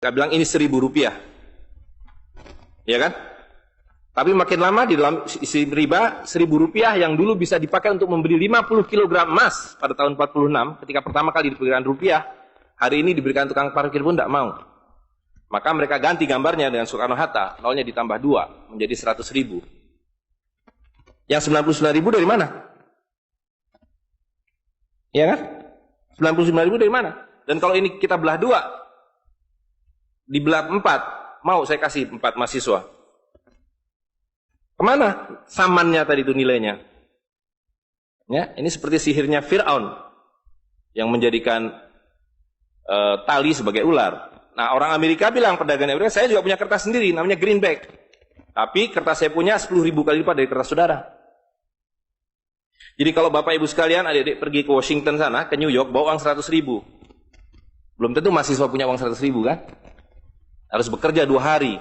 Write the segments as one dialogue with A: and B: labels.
A: Kita bilang ini Rp1.000. Ya kan? Tapi makin lama di dalam isi riba, Rp1.000 yang dulu bisa dipakai untuk membeli 50 kg emas pada tahun 46, ketika pertama kali diberikan rupiah, hari ini diberikan tukang parkir pun tidak mau. Maka mereka ganti gambarnya dengan Soekarno-Hatta, nolnya ditambah 2, menjadi 100.000. Yang 99.000 dari mana? Ya kan? 99.000 dari mana? Dan kalau ini kita belah 2, dibelah 4, mau saya kasih 4 mahasiswa. Kemana samannya tadi itu nilainya? Ya, ini seperti sihirnya Fir'aun yang menjadikan tali sebagai ular. Nah, orang Amerika bilang, pedagang Amerika, saya juga punya kertas sendiri, namanya greenback. Tapi kertas saya punya 10.000 kali lipat dari kertas saudara. Jadi kalau Bapak Ibu sekalian, adik-adik pergi ke Washington sana, ke New York, bawa uang 100.000. Belum tentu mahasiswa punya uang 100.000 kan? Harus bekerja 2 hari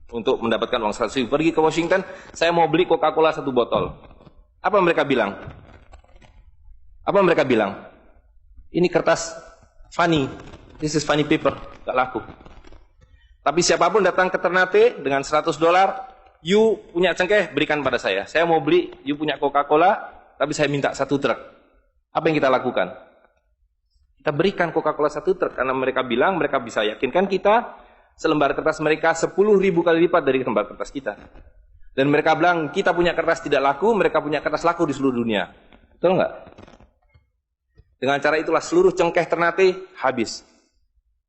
A: untuk mendapatkan uang 100.000. Pergi ke Washington, saya mau beli Coca-Cola 1 botol. Apa mereka bilang? Apa mereka bilang? Ini kertas funny. This is funny paper. Gak laku. Tapi siapapun datang ke Ternate dengan $100, you punya cengkeh, berikan pada saya. Saya mau beli, you punya Coca-Cola, tapi saya minta 1 truk. Apa yang kita lakukan? Kita berikan Coca-Cola 1 truk, karena mereka bilang, mereka bisa yakinkan kita, selembar kertas mereka 10.000 kali lipat dari lembar kertas kita. Dan mereka bilang, kita punya kertas tidak laku, mereka punya kertas laku di seluruh dunia. Betul nggak? Dengan cara itulah seluruh cengkeh Ternate habis.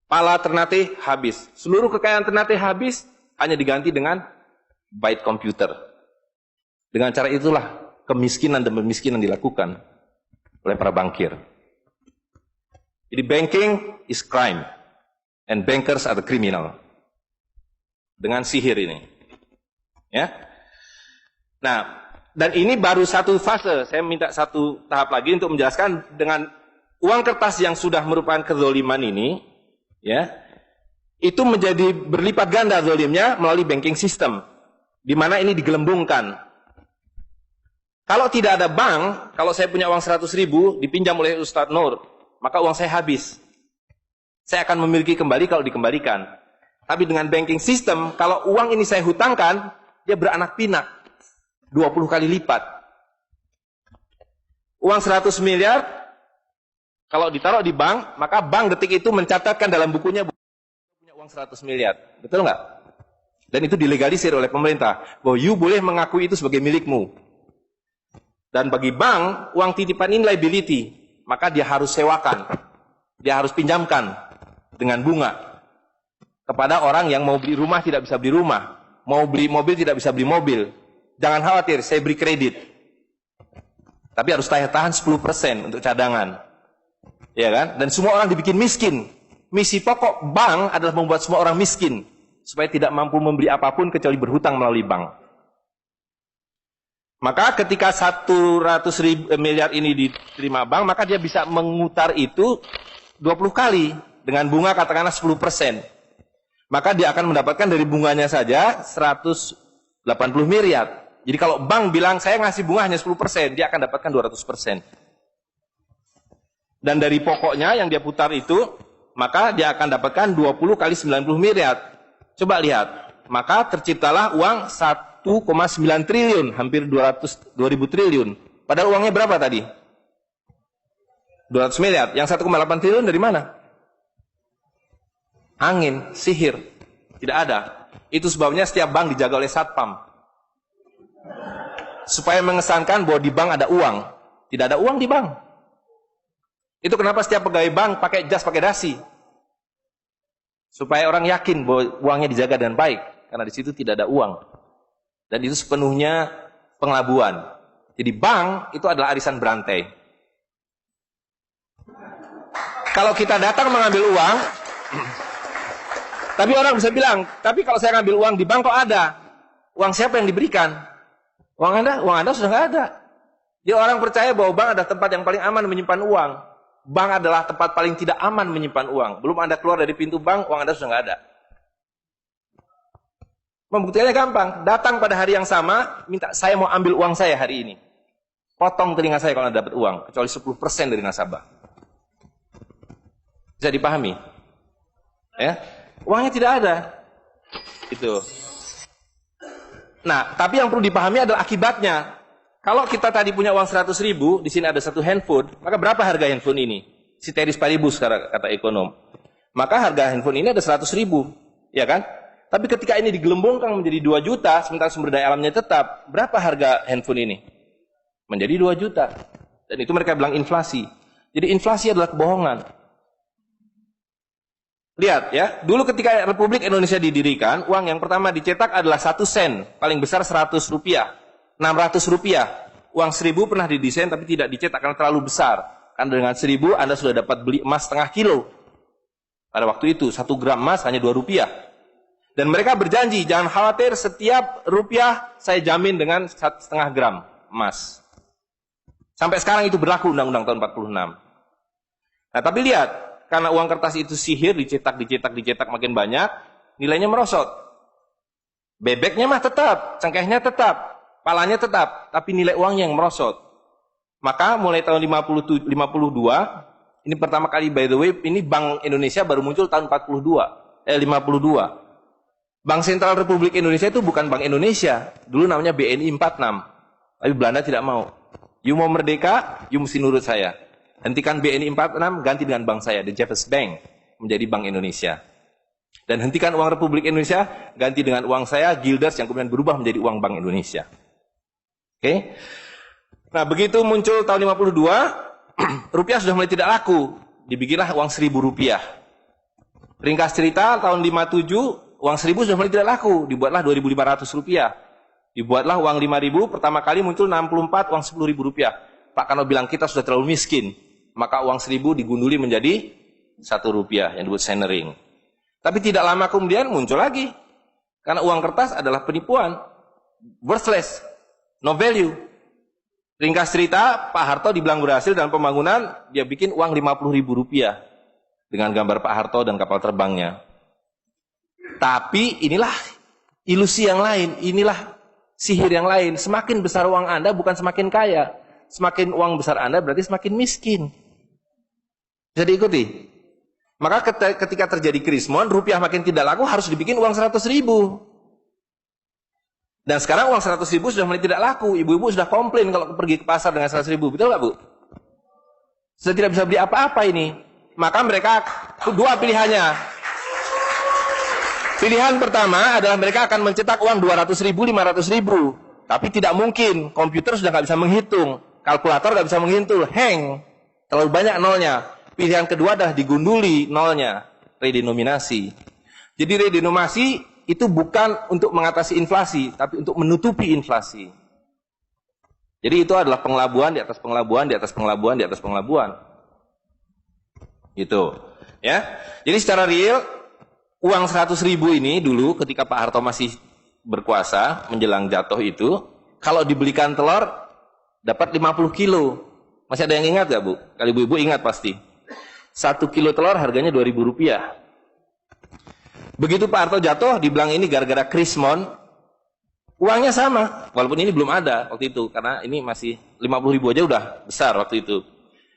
A: Pala Ternate habis. Seluruh kekayaan Ternate habis, hanya diganti dengan byte komputer. Dengan cara itulah kemiskinan dan pemiskinan dilakukan oleh para bankir. Jadi banking is crime. And bankers are the criminal. Dengan sihir ini. Ya. Nah, dan ini baru satu fase. Saya minta satu tahap lagi untuk menjelaskan dengan uang kertas yang sudah merupakan kezoliman ini, ya, itu menjadi berlipat ganda zolimnya melalui banking system, di mana ini digelembungkan. Kalau tidak ada bank, kalau saya punya uang 100.000 dipinjam oleh Ustadz Nur, maka uang saya habis. Saya akan memiliki kembali kalau dikembalikan. Tapi dengan banking system, kalau uang ini saya hutangkan, dia beranak pinak. 20 kali lipat. Uang 100 miliar, kalau ditaruh di bank, maka bank detik itu mencatatkan dalam bukunya punya uang 100 miliar. Betul nggak? Dan itu dilegalisir oleh pemerintah. Bahwa you boleh mengakui itu sebagai milikmu. Dan bagi bank, uang titipan ini liability. Maka dia harus sewakan. Dia harus pinjamkan dengan bunga. Kepada orang yang mau beli rumah tidak bisa beli rumah. Mau beli mobil tidak bisa beli mobil. Jangan khawatir, saya beri kredit. Tapi harus tahan 10% untuk cadangan. Ya kan? Dan semua orang dibikin miskin. Misi pokok bank adalah membuat semua orang miskin. Supaya tidak mampu membeli apapun kecuali berhutang melalui bank. Maka ketika 100 miliar ini diterima bank, maka dia bisa mengutar itu 20 kali. Dengan bunga katakanlah 10%. Maka dia akan mendapatkan dari bunganya saja 180 miliar. Jadi kalau bank bilang saya ngasih bunga hanya 10%, dia akan dapatkan 200%. Dan dari pokoknya yang dia putar itu, maka dia akan dapatkan 20 kali 90 miliar. Coba lihat, maka terciptalah uang 1,9 triliun, hampir 2.000 triliun. Padahal uangnya berapa tadi? 200 miliar. Yang 1,8 triliun dari mana? Angin, sihir. Tidak ada. Itu sebabnya setiap bank dijaga oleh satpam. Supaya mengesankan bahwa di bank ada uang. Tidak ada uang di bank. Itu kenapa setiap pegawai bank pakai jas, pakai dasi. Supaya orang yakin bahwa uangnya dijaga dengan baik. Karena di situ tidak ada uang. Dan itu sepenuhnya pengelabuan. Jadi bank itu adalah arisan berantai. Kalau kita datang mengambil uang, tapi orang bisa bilang, tapi kalau saya ngambil uang di bank kok ada? Uang siapa yang diberikan? Uang Anda sudah nggak ada. Jadi orang percaya bahwa bank adalah tempat yang paling aman menyimpan uang. Bank adalah tempat paling tidak aman menyimpan uang. Belum Anda keluar dari pintu bank, uang Anda sudah nggak ada. Membuktikannya gampang. Datang pada hari yang sama, minta saya mau ambil uang saya hari ini. Potong telinga saya kalau Anda dapat uang, kecuali 10% dari nasabah. Bisa dipahami? Ya. Uangnya tidak ada. Itu. Nah, tapi yang perlu dipahami adalah akibatnya. Kalau kita tadi punya uang 100.000, di sini ada satu handphone, maka berapa harga handphone ini? Ceteris paribus kata ekonom. Maka harga handphone ini ada 100.000, ya kan? Tapi ketika ini digelembungkan menjadi 2 juta, sementara sumber daya alamnya tetap, berapa harga handphone ini? Menjadi 2 juta. Dan itu mereka bilang inflasi. Jadi inflasi adalah kebohongan. Lihat ya, dulu ketika Republik Indonesia didirikan, uang yang pertama dicetak adalah 1 sen, paling besar 100 rupiah, 600 rupiah. Uang 1000 pernah didesain tapi tidak dicetak karena terlalu besar. Karena dengan 1000 Anda sudah dapat beli emas setengah kilo. Pada waktu itu, 1 gram emas hanya 2 rupiah. Dan mereka berjanji, jangan khawatir, setiap rupiah saya jamin dengan 1,5 gram emas. Sampai sekarang itu berlaku Undang-Undang tahun 46. Nah, tapi lihat, karena uang kertas itu sihir, dicetak makin banyak, nilainya merosot. Bebeknya mah tetap, cengkehnya tetap, palanya tetap, tapi nilai uangnya yang merosot. Maka mulai tahun 52, ini pertama kali by the way, ini Bank Indonesia baru muncul tahun 52. Bank Sentral Republik Indonesia itu bukan Bank Indonesia. Dulu namanya BNI 46. Tapi Belanda tidak mau. You mau merdeka, you mesti nurut saya. Hentikan BNI 46, ganti dengan bank saya, The Jeffers Bank, menjadi Bank Indonesia. Dan hentikan uang Republik Indonesia, ganti dengan uang saya, Guilders, yang kemudian berubah menjadi uang Bank Indonesia. Oke? Nah, begitu muncul tahun 52, rupiah sudah mulai tidak laku. Dibikinlah uang 1.000 rupiah. Ringkas cerita, tahun 57, uang 1.000 sudah mulai tidak laku, dibuatlah 2.500 rupiah. Dibuatlah uang 5.000, pertama kali muncul 64, uang 10.000 rupiah. Pak Karno bilang kita sudah terlalu miskin, maka uang 1.000 digunduli menjadi 1 rupiah, yang disebut centering. Tapi tidak lama kemudian muncul lagi, karena uang kertas adalah penipuan, worthless, no value. Ringkas cerita, Pak Harto dibilang berhasil dalam pembangunan, dia bikin uang 50.000 rupiah, dengan gambar Pak Harto dan kapal terbangnya. Tapi inilah ilusi yang lain, inilah sihir yang lain. Semakin besar uang Anda bukan semakin kaya. Semakin uang besar Anda berarti semakin miskin. Bisa diikuti? Maka ketika terjadi krismon, rupiah makin tidak laku, harus dibikin uang 100.000. Dan sekarang uang 100.000 sudah mulai tidak laku. Ibu-ibu sudah komplain kalau pergi ke pasar dengan 100.000. Betul nggak, Bu? Sudah tidak bisa beli apa-apa ini. Maka mereka dua pilihannya. Pilihan pertama adalah mereka akan mencetak uang 200.000, 500.000. Tapi tidak mungkin, komputer sudah nggak bisa menghitung, kalkulator nggak bisa menghitung, hang, terlalu banyak nolnya. Pilihan kedua adalah digunduli nolnya, redenominasi. Jadi redenominasi itu bukan untuk mengatasi inflasi, tapi untuk menutupi inflasi. Jadi itu adalah pengelabuan di atas pengelabuan, di atas pengelabuan, di atas pengelabuan. Gitu. Ya. Jadi secara real, uang 100.000 ini dulu ketika Pak Harto masih berkuasa menjelang jatuh itu, kalau dibelikan telur dapat 50 kilo. Masih ada yang ingat gak, Bu? Kalau ibu-ibu ingat pasti. 1 kilo telur harganya 2.000 rupiah. Begitu Pak Harto jatuh, dibilang ini gara-gara krismon, uangnya sama. Walaupun ini belum ada waktu itu, karena ini masih 50.000 aja udah besar waktu itu.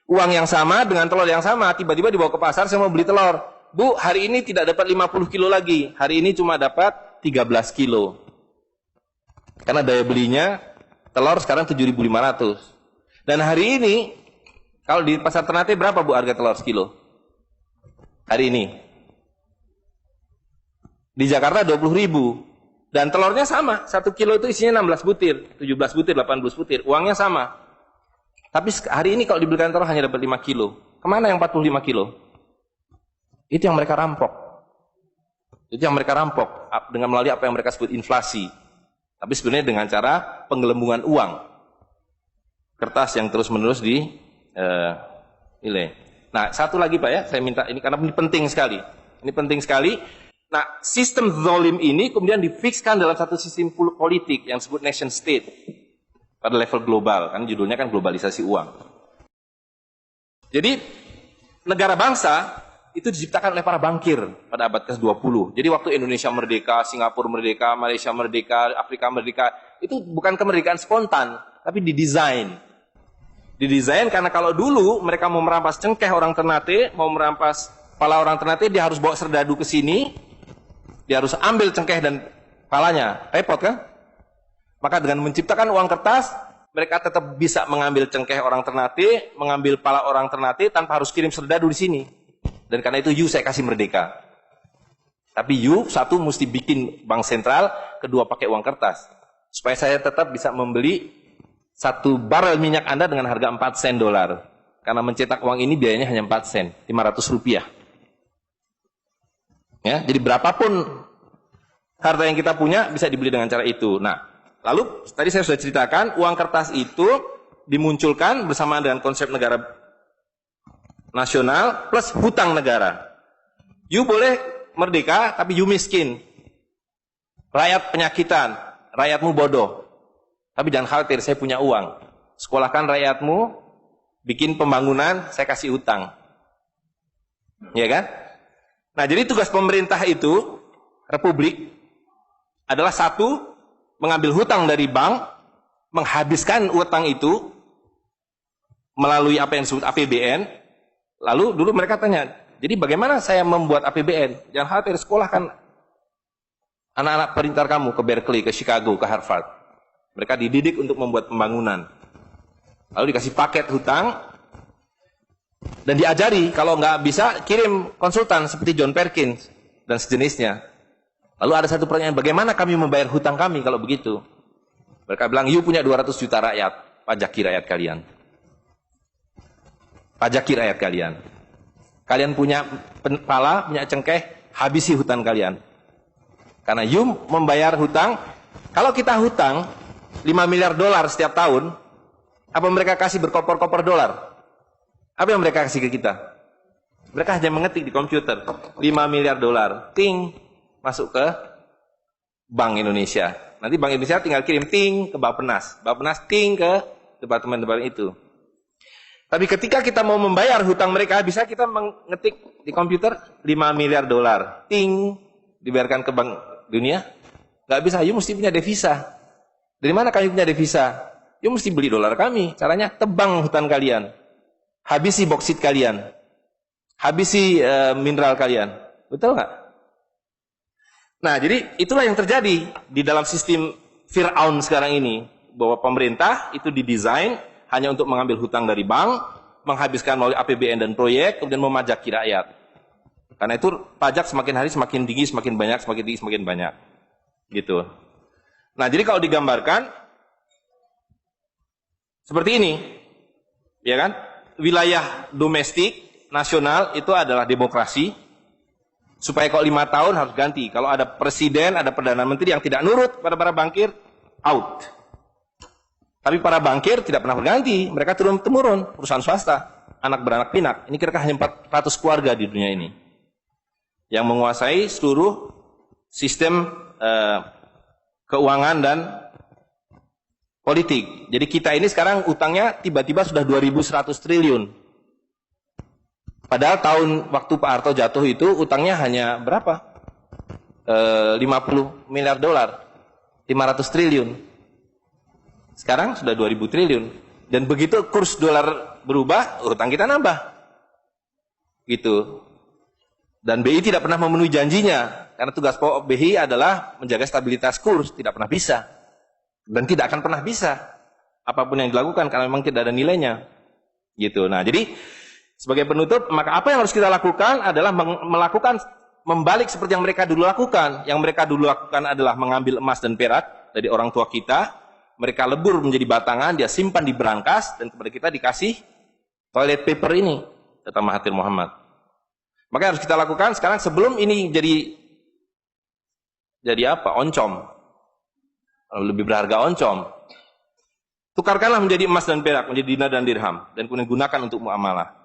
A: Uang yang sama dengan telur yang sama, tiba-tiba dibawa ke pasar, saya mau beli telur. Bu, hari ini tidak dapat 50 kilo lagi. Hari ini cuma dapat 13 kilo. Karena daya belinya, telur sekarang 7.500. Dan hari ini, kalau di pasar Ternate berapa, Bu, harga telur sekilo? Hari ini. Di Jakarta 20.000. Dan telurnya sama. 1 kilo itu isinya 16 butir. 17 butir, 18 butir. Uangnya sama. Tapi hari ini kalau dibelikan telur hanya dapat 5 kilo. Kemana yang 45 kilo? Itu yang mereka rampok. Itu yang mereka rampok dengan melalui apa yang mereka sebut inflasi. Tapi sebenarnya dengan cara penggelembungan uang. Kertas yang terus-menerus nilai. Nah, satu lagi Pak ya, saya minta ini karena ini penting sekali. Ini penting sekali. Nah, sistem zalim ini kemudian difikskan dalam satu sistem politik yang disebut nation state pada level global. Kan judulnya kan globalisasi uang. Jadi negara bangsa itu diciptakan oleh para bankir pada abad ke-20. Jadi waktu Indonesia merdeka, Singapura merdeka, Malaysia merdeka, Afrika merdeka, itu bukan kemerdekaan spontan, tapi didesain. Didesain karena kalau dulu mereka mau merampas cengkeh orang Ternate, mau merampas kepala orang Ternate, dia harus bawa serdadu ke sini, Dia harus ambil cengkeh dan palanya. Repot kan? Maka dengan menciptakan uang kertas, mereka tetap bisa mengambil cengkeh orang Ternate, mengambil pala orang Ternate tanpa harus kirim serdadu di sini. Dan karena itu saya kasih merdeka. Tapi satu mesti bikin bank sentral, kedua pakai uang kertas. Supaya saya tetap bisa membeli 1 barel minyak Anda dengan harga 4 sen dolar. Karena mencetak uang ini biayanya hanya 4 sen, 500 rupiah. Ya, jadi berapapun harta yang kita punya bisa dibeli dengan cara itu. Nah, lalu tadi saya sudah ceritakan uang kertas itu dimunculkan bersama dengan konsep negara nasional plus hutang negara. You boleh merdeka tapi you miskin. Rakyat penyakitan, rakyatmu bodoh. Tapi jangan khawatir, saya punya uang. Sekolahkan rakyatmu, bikin pembangunan, saya kasih hutang. Ya kan? Nah, jadi tugas pemerintah itu, republik, adalah satu, mengambil hutang dari bank, menghabiskan utang itu, melalui apa yang disebut APBN. Lalu dulu mereka tanya, jadi bagaimana saya membuat APBN? Jangan khawatir, sekolahkan anak-anak pintar kamu ke Berkeley, ke Chicago, ke Harvard. Mereka dididik untuk membuat pembangunan. Lalu dikasih paket hutang, dan diajari, kalau nggak bisa, kirim konsultan seperti John Perkins, dan sejenisnya. Lalu ada satu pertanyaan, bagaimana kami membayar hutang kami kalau begitu? Mereka bilang, you punya 200 juta rakyat, pajaki rakyat kalian. Pajaki rakyat kalian. Kalian punya pala, punya cengkeh, habisi hutang kalian. Karena you membayar hutang, kalau kita hutang 5 miliar dolar setiap tahun, apa mereka kasih berkoper-koper dolar? Apa yang mereka kasih ke kita? Mereka hanya mengetik di komputer, 5 miliar dolar, ting, masuk ke Bank Indonesia. Nanti Bank Indonesia tinggal kirim ting ke Bappenas, Bappenas ting ke departemen-departemen itu. Tapi ketika kita mau membayar hutang mereka, bisa kita mengetik di komputer 5 miliar dolar, ting, dibayarkan ke Bank Dunia? Nggak bisa, you mesti punya devisa. Dari mana kami punya devisa? You mesti beli dolar kami. Caranya tebang hutan kalian. Habisi boksit kalian. Habisi mineral kalian. Betul nggak? Nah, jadi itulah yang terjadi di dalam sistem Fir'aun sekarang ini. Bahwa pemerintah itu didesain hanya untuk mengambil hutang dari bank, menghabiskan melalui APBN dan proyek, kemudian memajaki rakyat. Karena itu pajak semakin hari semakin tinggi, semakin banyak, semakin tinggi, semakin banyak. Gitu. Nah, jadi kalau digambarkan seperti ini, ya kan? Wilayah domestik nasional itu adalah demokrasi. Supaya kalau 5 tahun harus ganti. Kalau ada presiden, ada perdana menteri yang tidak nurut pada para bankir, out. Tapi para bankir tidak pernah berganti. Mereka turun-temurun, perusahaan swasta, anak beranak pinak. Ini kira-kira hanya 400 keluarga di dunia ini yang menguasai seluruh sistem keuangan dan politik. Jadi kita ini sekarang utangnya tiba-tiba sudah 2.100 triliun. Padahal tahun waktu Pak Harto jatuh itu utangnya hanya berapa? 50 miliar dolar. 500 triliun. Sekarang sudah 2.000 triliun. Dan begitu kurs dolar berubah, utang kita nambah. Gitu. Dan BI tidak pernah memenuhi janjinya. Karena tugas pokok BI adalah menjaga stabilitas kurs. Tidak pernah bisa. Dan tidak akan pernah bisa apapun yang dilakukan karena memang tidak ada nilainya. Gitu. Nah, jadi sebagai penutup, maka apa yang harus kita lakukan adalah membalik seperti yang mereka dulu lakukan. Yang mereka dulu lakukan adalah mengambil emas dan perak dari orang tua kita, mereka lebur menjadi batangan, dia simpan di berangkas, dan kepada kita dikasih toilet paper ini, kata Mahathir Muhammad. Maka yang harus kita lakukan sekarang sebelum ini jadi apa? Oncom. Lebih berharga oncom. Tukarkanlah menjadi emas dan perak, menjadi dinar dan dirham, dan kemudian gunakan untuk muamalah.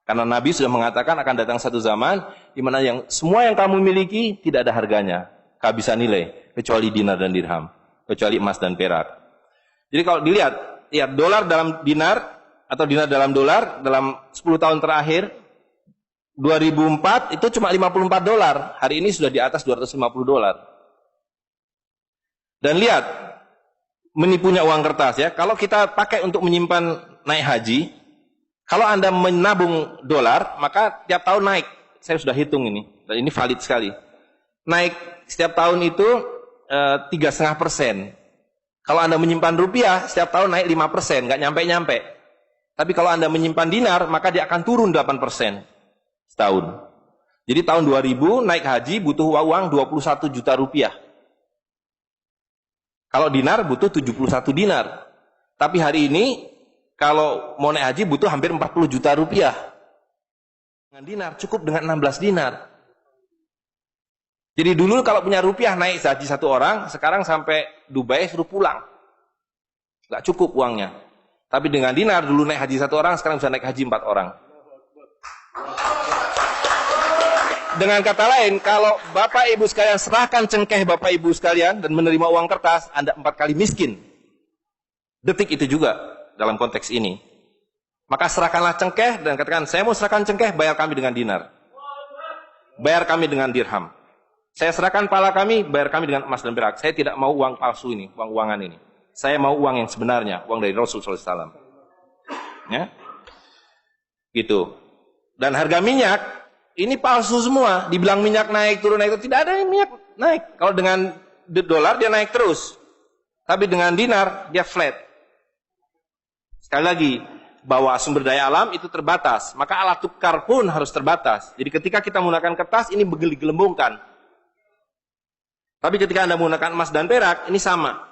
A: Karena Nabi sudah mengatakan akan datang satu zaman di mana semua yang kamu miliki tidak ada harganya, kehabisan nilai, kecuali dinar dan dirham, kecuali emas dan perak. Jadi kalau dilihat, dolar dalam dinar atau dinar dalam dolar dalam 10 tahun terakhir 2004 itu cuma 54 dolar, hari ini sudah di atas 250 dolar. Dan lihat, menipunya uang kertas ya. Kalau kita pakai untuk menyimpan naik haji, kalau Anda menabung dolar, maka tiap tahun naik. Saya sudah hitung ini, dan ini valid sekali. Naik setiap tahun itu 3,5%. Kalau Anda menyimpan rupiah, setiap tahun naik 5%, nggak nyampe-nyampe. Tapi kalau Anda menyimpan dinar, maka dia akan turun 8% setahun. Jadi tahun 2000 naik haji butuh uang 21 juta rupiah. Kalau dinar butuh 71 dinar. Tapi hari ini kalau mau naik haji butuh hampir 40 juta rupiah. Dengan dinar cukup dengan 16 dinar. Jadi dulu kalau punya rupiah naik haji satu orang, sekarang sampai Dubai suruh pulang. Nggak cukup uangnya. Tapi dengan dinar dulu naik haji satu orang, sekarang bisa naik haji 4 orang. Dengan kata lain, kalau Bapak Ibu sekalian serahkan cengkeh Bapak Ibu sekalian dan menerima uang kertas, Anda 4 kali miskin. Detik itu juga dalam konteks ini. Maka serahkanlah cengkeh dan katakan, saya mau serahkan cengkeh, bayar kami dengan dinar. Bayar kami dengan dirham. Saya serahkan pala kami, bayar kami dengan emas dan perak. Saya tidak mau uang palsu ini, uang-uangan ini. Saya mau uang yang sebenarnya, uang dari Rasul SAW. Ya, gitu. Dan harga minyak ini palsu semua. Dibilang minyak naik turun naik, tidak ada yang minyak naik. Kalau dengan dolar dia naik terus, tapi dengan dinar dia flat. Sekali lagi, bahwa sumber daya alam itu terbatas, maka alat tukar pun harus terbatas. Jadi ketika kita menggunakan kertas ini digelembungkan. Tapi ketika Anda menggunakan emas dan perak, ini sama.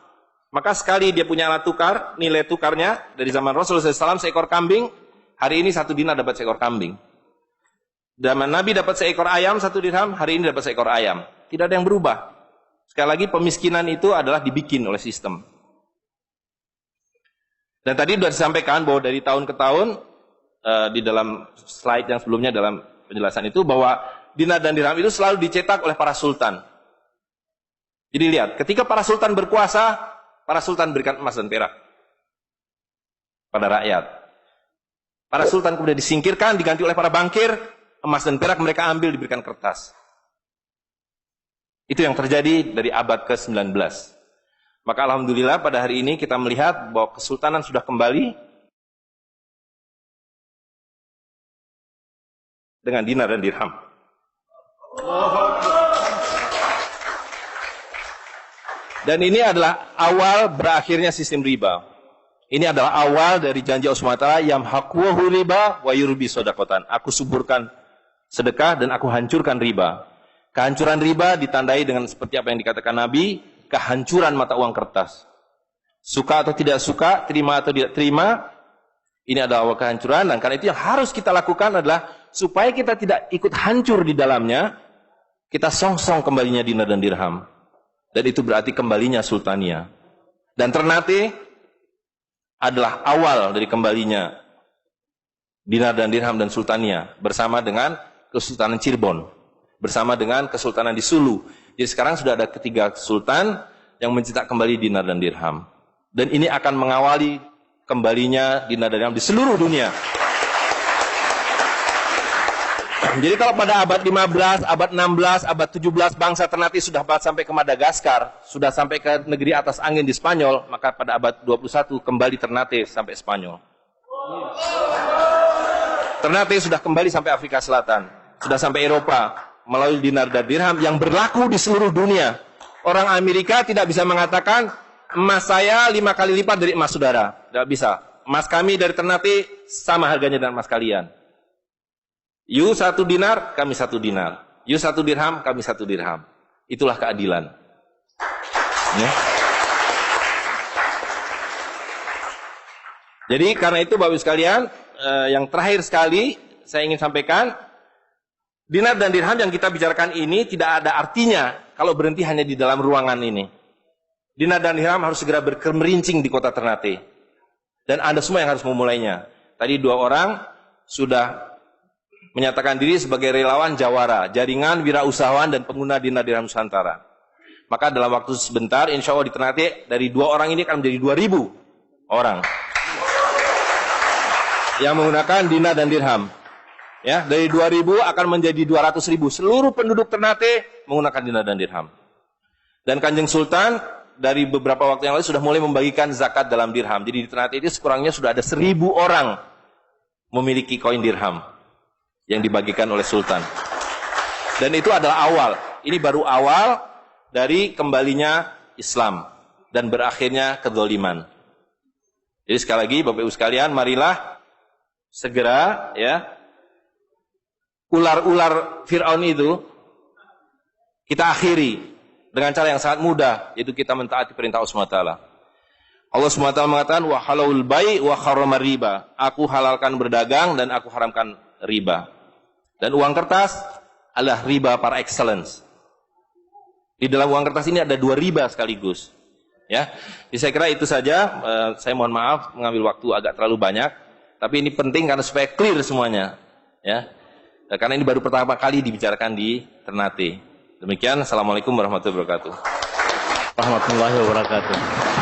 A: Maka sekali dia punya alat tukar, nilai tukarnya dari zaman Rasulullah SAW seekor kambing, hari ini 1 dinar dapat seekor kambing. Zaman Nabi dapat seekor ayam 1 dirham, hari ini dapat seekor ayam. Tidak ada yang berubah. Sekali lagi pemiskinan itu adalah dibikin oleh sistem. Dan tadi sudah disampaikan bahwa dari tahun ke tahun, di dalam slide yang sebelumnya dalam penjelasan itu, bahwa dinar dan dirham itu selalu dicetak oleh para sultan. Jadi lihat, ketika para sultan berkuasa, para sultan berikan emas dan perak pada rakyat. Para sultan kemudian disingkirkan, diganti oleh para bankir, emas dan perak mereka ambil, diberikan kertas. Itu yang terjadi dari abad ke-19. Maka alhamdulillah pada hari ini kita melihat bahwa kesultanan sudah kembali dengan dinar dan dirham. Dan ini adalah awal berakhirnya sistem riba. Ini adalah awal dari janji Allah SWT, yamhaqwahu riba wa yurbi sodakotan. Aku suburkan sedekah dan aku hancurkan riba. Kehancuran riba ditandai dengan seperti apa yang dikatakan Nabi, kehancuran mata uang kertas. Suka atau tidak suka, terima atau tidak terima, ini adalah awal kehancuran. Dan karena itu yang harus kita lakukan adalah supaya kita tidak ikut hancur di dalamnya, kita songsong kembalinya dinar dan dirham. Dan itu berarti kembalinya sultania. Dan Ternate adalah awal dari kembalinya dinar dan dirham dan sultania bersama dengan Kesultanan Cirebon, bersama dengan Kesultanan di Sulu. Jadi sekarang sudah ada 3 sultan yang mencetak kembali dinar dan dirham. Dan ini akan mengawali kembalinya dinar dan dirham di seluruh dunia. Jadi kalau pada abad 15, abad 16, abad 17 bangsa Ternate sudah sampai ke Madagaskar, sudah sampai ke negeri atas angin di Spanyol, maka pada abad 21 kembali Ternate sampai Spanyol. Ternate sudah kembali sampai Afrika Selatan, sudah sampai Eropa melalui dinar dan dirham yang berlaku di seluruh dunia. Orang Amerika tidak bisa mengatakan emas saya 5 kali lipat dari emas saudara, tidak bisa. Emas kami dari Ternate sama harganya dengan emas kalian. You 1 dinar, kami 1 dinar. You 1 dirham, kami 1 dirham. Itulah keadilan. Ya. Jadi karena itu Bapak Ibu sekalian, yang terakhir sekali saya ingin sampaikan, dinar dan dirham yang kita bicarakan ini tidak ada artinya kalau berhenti hanya di dalam ruangan ini. Dinar dan dirham harus segera berkemerincing di kota Ternate. Dan Anda semua yang harus memulainya. Tadi 2 orang sudah menyatakan diri sebagai relawan jawara, jaringan wirausahawan dan pengguna dinar dirham Nusantara. Maka dalam waktu sebentar, insya Allah di Ternate, dari 2 orang ini akan menjadi 2.000 orang yang menggunakan dinar dan dirham. Ya, dari 2.000 akan menjadi 200.000. Seluruh penduduk Ternate menggunakan dinar dan dirham. Dan Kanjeng Sultan dari beberapa waktu yang lalu sudah mulai membagikan zakat dalam dirham. Jadi di Ternate itu sekurangnya sudah ada 1.000 orang memiliki koin dirham yang dibagikan oleh Sultan. Dan itu adalah awal. Ini baru awal, dari kembalinya Islam dan berakhirnya kedzaliman. Jadi sekali lagi Bapak Ibu sekalian, marilah segera ya ular-ular Fir'aun itu kita akhiri dengan cara yang sangat mudah, yaitu kita mentaati perintah Allah SWT. Allah SWT mengatakan wa halalul bai' wa harramar riba. Aku halalkan berdagang dan aku haramkan riba. Dan uang kertas adalah riba par excellence. Di dalam uang kertas ini ada 2 riba sekaligus. Ya, jadi saya kira itu saja. Saya mohon maaf mengambil waktu agak terlalu banyak, tapi ini penting karena supaya clear semuanya. Ya, karena ini baru pertama kali dibicarakan di Ternate. Demikian, assalamualaikum warahmatullahi wabarakatuh.
B: Warahmatullahi wabarakatuh.